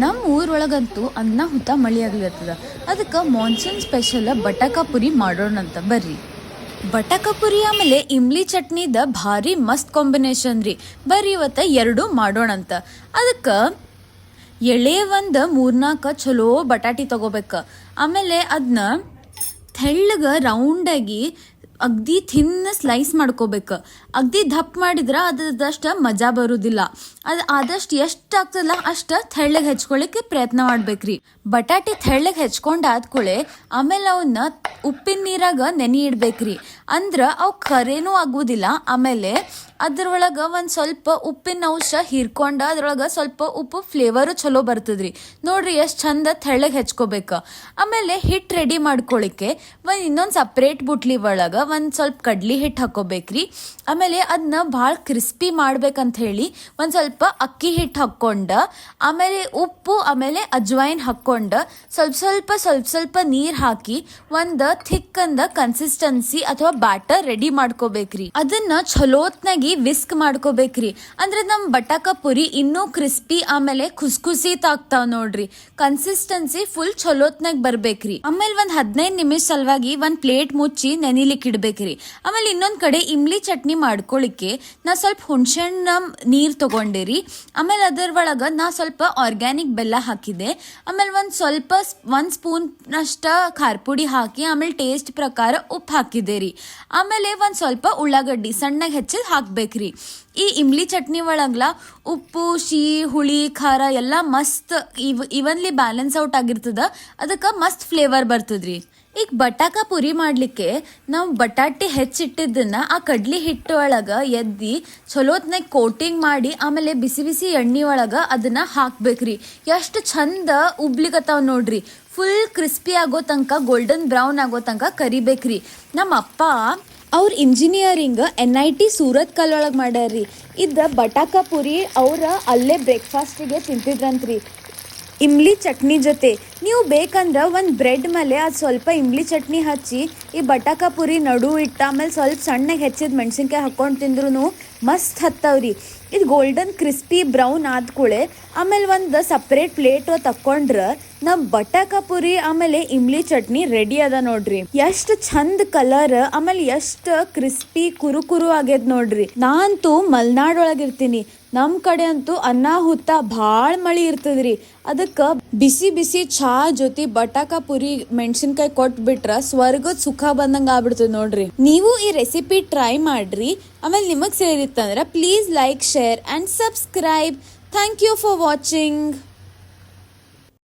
ನಮ್ಮ ಊರೊಳಗಂತೂ ಅನ್ನ ಹುತ್ತ ಮಳಿ ಆಗ್ಲತ್ತದ. ಅದಕ್ಕೆ ಮಾನ್ಸೂನ್ ಸ್ಪೆಷಲ್ ಬಟಾಕಾಪುರಿ ಮಾಡೋಣಂತ ಬರ್ರಿ. ಬಟಾಕಾಪುರಿ ಆಮೇಲೆ ಇಮ್ಲಿ ಚಟ್ನಿದ ಭಾರಿ ಮಸ್ತ್ ಕಾಂಬಿನೇಷನ್ ರೀ. ಬರ್ರಿ ಇವತ್ತು ಎರಡು ಮಾಡೋಣಂತ. ಅದಕ್ಕೆ ಎಳೆ ಒಂದು 3-4 ಚಲೋ ಬಟಾಟಿ ತಗೋಬೇಕು. ಆಮೇಲೆ ಅದನ್ನ ತೆಳ್ಳಗೆ ರೌಂಡಾಗಿ ಅಗ್ದಿ ಥಿನ್ನ ಸ್ಲೈಸ್ ಮಾಡ್ಕೋಬೇಕು. ಅಗ್ದಿ ದಪ್ಪ ಮಾಡಿದ್ರೆ ಅದಷ್ಟು ಮಜಾ ಬರೋದಿಲ್ಲ. ಅದು ಆದಷ್ಟು ಎಷ್ಟು ಆಗ್ತದಲ್ಲ ಅಷ್ಟು ತೆಳ್ಳಗೆ ಹೆಚ್ಕೊಳ್ಳಿಕ್ಕೆ ಪ್ರಯತ್ನ ಮಾಡ್ಬೇಕ್ರಿ. ಬಟಾಟಿ ತೆಳ್ಳಗೆ ಹೆಚ್ಕೊಂಡಾದ್ಕೂಳೆ ಆಮೇಲೆ ಅವನ್ನ ಉಪ್ಪಿನ ನೀರಾಗ ನೆನೆ ಇಡ್ಬೇಕ್ರಿ. ಅಂದ್ರೆ ಅವು ಕರೇನೂ ಆಗುವುದಿಲ್ಲ. ಆಮೇಲೆ ಅದ್ರೊಳಗೆ ಒಂದು ಸ್ವಲ್ಪ ಉಪ್ಪಿನ ಅಂಶ ಹೀರ್ಕೊಂಡು ಅದ್ರೊಳಗೆ ಸ್ವಲ್ಪ ಉಪ್ಪು ಫ್ಲೇವರು ಚಲೋ ಬರ್ತದ್ರಿ. ನೋಡ್ರಿ ಎಷ್ಟು ಚಂದ ತೆಳ್ಳಗೆ ಹೆಚ್ಕೋಬೇಕು. ಆಮೇಲೆ ಹಿಟ್ಟು ರೆಡಿ ಮಾಡ್ಕೊಳ್ಳಿಕ್ಕೆ ಇನ್ನೊಂದು ಸಪ್ರೇಟ್ ಬುಟ್ಲಿ ಒಳಗೆ ಒಂದು ಸ್ವಲ್ಪ ಕಡ್ಲಿ ಹಿಟ್ಟು ಹಾಕ್ಕೋಬೇಕ್ರಿ. ಆಮೇಲೆ ಅದನ್ನ ಭಾಳ ಕ್ರಿಸ್ಪಿ ಮಾಡ್ಬೇಕಂತ ಹೇಳಿ ಒಂದು ಸ್ವಲ್ಪ ಅಕ್ಕಿ ಹಿಟ್ಟು ಹಾಕ್ಕೊಂಡು ಆಮೇಲೆ ಉಪ್ಪು ಆಮೇಲೆ ಅಜ್ವೈನ್ ಹಾಕ್ಕೊಂಡು ಸ್ವಲ್ಪ ನೀರು ಹಾಕಿ ಒಂದು ಥಿಕ್ ಅಂದ ಕನ್ಸಿಸ್ಟೆನ್ಸಿ ಅಥವಾ ಬ್ಯಾಟರ್ ರೆಡಿ ಮಾಡ್ಕೋಬೇಕ್ರಿ. ಅದನ್ನ ಚಲೋತ್ನಾಗಿ ವಿಸ್ಕ್ ಮಾಡ್ಕೋಬೇಕ್ರಿ. ಅಂದ್ರೆ ನಮ್ಮ ಬಟಾಕಾಪುರಿ ಇನ್ನೂ ಕ್ರಿಸ್ಪಿ ಆಮೇಲೆ ಖುಸ್ಖುಸಿ ತಾಗ್ತಾವ್ ನೋಡ್ರಿ. ಕನ್ಸಿಸ್ಟೆನ್ಸಿ ಫುಲ್ ಚಲೋತ್ನಾಗ ಬರ್ಬೇಕ್ರಿ. ಆಮೇಲೆ ಒಂದು 15 ನಿಮಿಷ ಸಲುವಾಗಿ ಒಂದು ಪ್ಲೇಟ್ ಮುಚ್ಚಿ ನೆನಿಲಿಕ್ಕೆ ಇಡ್ಬೇಕ್ರಿ. ಆಮೇಲೆ ಇನ್ನೊಂದ್ ಕಡೆ ಇಮ್ಲಿ ಚಟ್ನಿ ಮಾಡ್ಕೊಳಿಕ್ಕೆ ನಾ ಸ್ವಲ್ಪ ಹುಣಸೆಹಣ್ಣ ನೀರ್ ತಗೊಂಡಿರಿ. ಆಮೇಲೆ ಅದರ ಒಳಗ ನಾ ಸ್ವಲ್ಪ ಆರ್ಗ್ಯಾನಿಕ್ ಬೆಲ್ಲ ಹಾಕಿದೆ. ಆಮೇಲೆ ಒಂದ್ ಸ್ಪೂನ್ ಅಷ್ಟ ಖಾರ ಪುಡಿ ಹಾಕಿ ಆಮೇಲೆ ಟೇಸ್ಟ್ ಪ್ರಕಾರ ಉಪ್ಪು ಹಾಕಿದೆ ರೀ. ಆಮೇಲೆ ಒಂದ್ ಸ್ವಲ್ಪ ಉಳ್ಳಾಗಡ್ಡಿ ಸಣ್ಣಗೆ ಹೆಚ್ಚಿದ್ ಹಾಕ್ಬೇಕ್ರಿ. ಈ ಇಮ್ಲಿ ಚಟ್ನಿ ಒಳಗ್ಲ ಉಪ್ಪು ಸಿಹಿ ಹುಳಿ ಖಾರ ಎಲ್ಲ ಮಸ್ತ್ ಇವನ್ಲಿ ಬ್ಯಾಲೆನ್ಸ್ ಔಟ್ ಆಗಿರ್ತದ. ಅದಕ್ಕೆ ಮಸ್ತ್ ಫ್ಲೇವರ್ ಬರ್ತದ್ರಿ. ಈಗ ಬಟಾಕಾಪುರಿ ಮಾಡ್ಲಿಕ್ಕೆ ನಾವು ಬಟಾಟೆ ಹೆಚ್ಚಿಟ್ಟಿದ್ದನ್ನ ಆ ಕಡ್ಲಿ ಹಿಟ್ಟು ಒಳಗ ಎದ್ದಿ ಚಲೋತ್ನಾಗ ಕೋಟಿಂಗ್ ಮಾಡಿ ಆಮೇಲೆ ಬಿಸಿ ಬಿಸಿ ಎಣ್ಣೆ ಒಳಗ ಅದನ್ನ ಹಾಕ್ಬೇಕ್ರಿ. ಎಷ್ಟು ಚಂದ ಉಬ್ಲಿಕತ್ತಾವ ನೋಡ್ರಿ. ಫುಲ್ ಕ್ರಿಸ್ಪಿ ಆಗೋ ತನಕ ಗೋಲ್ಡನ್ ಬ್ರೌನ್ ಆಗೋ ತನಕ ಕರಿಬೇಕ್ರಿ. ನಮ್ಮ ಅಪ್ಪ ಅವ್ರ ಇಂಜಿನಿಯರಿಂಗ್ NIT ಸೂರತ್ ಕಲ್ ಒಳಗೆ ಮಾಡ್ಯಾರ್ರಿ. ಇದು ಬಟಾಕಾಪುರಿ ಅವ್ರ ಅಲ್ಲೇ ಬ್ರೇಕ್ಫಾಸ್ಟಿಗೆ ತಿಂತಿದ್ರಂತ್ರಿ ಇಮ್ಲಿ ಚಟ್ನಿ ಜೊತೆ. ನೀವು ಬೇಕಂದ್ರೆ ಒಂದು ಬ್ರೆಡ್ ಮೇಲೆ ಅದು ಸ್ವಲ್ಪ ಇಮ್ಲಿ ಚಟ್ನಿ ಹಚ್ಚಿ ಈ ಬಟಾಕಾಪುರಿ ನಡು ಇಟ್ಟು ಆಮೇಲೆ ಸ್ವಲ್ಪ ಸಣ್ಣಗೆ ಹೆಚ್ಚಿದ ಮೆಣಸಿನ್ಕಾಯಿ ಹಾಕ್ಕೊಂಡು ತಿಂದ್ರೂ ಮಸ್ತ್ ಹತ್ತವ್ರಿ. ಇದು ಗೋಲ್ಡನ್ ಕ್ರಿಸ್ಪಿ ಬ್ರೌನ್ ಆದ್ಕೂಳೆ ಆಮೇಲೆ ಒಂದು ಸಪ್ರೇಟ್ ಪ್ಲೇಟ್ ತಕ್ಕೊಂಡ್ರೆ ನಮ್ಮ ಬಟಾಕಾಪುರಿ ಆಮೇಲೆ ಇಮ್ಲಿ ಚಟ್ನಿ ರೆಡಿ ಅದ ನೋಡ್ರಿ. ಎಷ್ಟು ಚಂದ ಕಲರ್ ಆಮೇಲೆ ಎಷ್ಟು ಕ್ರಿಸ್ಪಿ ಕುರು ಆಗ್ಯದ ನೋಡ್ರಿ. ನಾ ಅಂತೂ ಮಲ್ನಾಡೊಳಗಿರ್ತೀನಿ. ನಮ್ಮ ಕಡೆ ಅಂತೂ ಅನ್ನಾಹುತ್ತ ಭಾಳ ಮಳಿ ಇರ್ತದ್ರಿ. ಅದಕ್ಕೆ ಬಿಸಿ ಬಿಸಿ ಚಹಾ ಜೊತೆ ಬಟಾಕಾಪುರಿ ಮೆಣಸಿನ್ಕಾಯಿ ಕೊಟ್ಬಿಟ್ರ ಸ್ವರ್ಗದ ಸುಖ ಬಂದಂಗೆ ಆಗ್ಬಿಡ್ತದೆ ನೋಡ್ರಿ. ನೀವು ಈ ರೆಸಿಪಿ ಟ್ರೈ ಮಾಡ್ರಿ. ಆಮೇಲೆ ನಿಮಗೆ ಸೇರಿತ್ತಂದ್ರೆ please like, share and subscribe. Thank you for watching.